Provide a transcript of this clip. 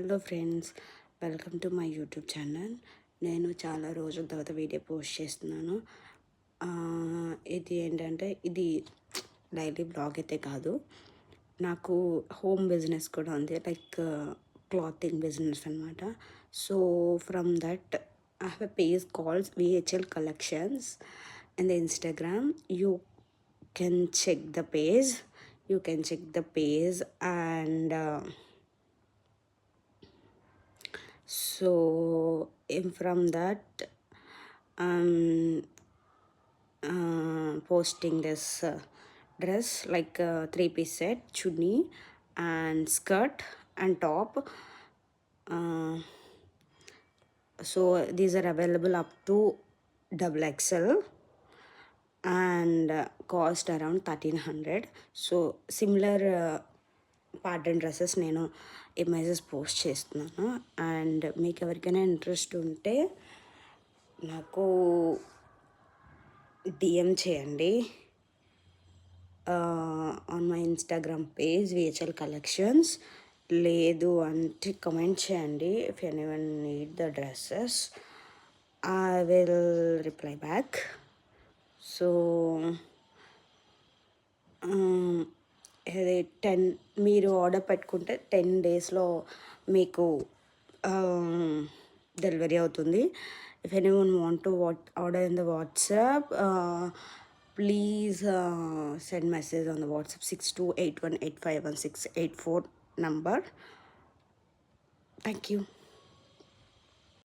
Hello friends, welcome to my YouTube channel. నేను చాలా రోజుల తర్వాత వీడియో పోస్ట్ చేస్తున్నాను. ఇది ఏంటంటే ఇది డైలీ బ్లాగ్ అయితే కాదు, నాకు హోమ్ బిజినెస్ కూడా ఉంది, లైక్ క్లాతింగ్ బిజినెస్ అనమాట. So from that I have a page calls VHL Collections in the Instagram. Can check the page. You can check the page and so from that posting this dress, like a 3-piece set, chunni and skirt and top. So these are available up to XXL and cost around 1300. So similar pattern dresses నేను images post చేస్తున్నాను. And మీకు ఎవరికైనా interest ఉంటే నాకు DM చేయండి on my Instagram page VHL Collections. లేదు అంటే comment చేయండి. If anyone need the dresses, I will reply back. So అది మీరు ఆర్డర్ పెట్టుకుంటే 10 డేస్లో మీకు డెలివరీ అవుతుంది. If anyone want to order in the WhatsApp, please send message on the WhatsApp 6281851684 number. Thank you.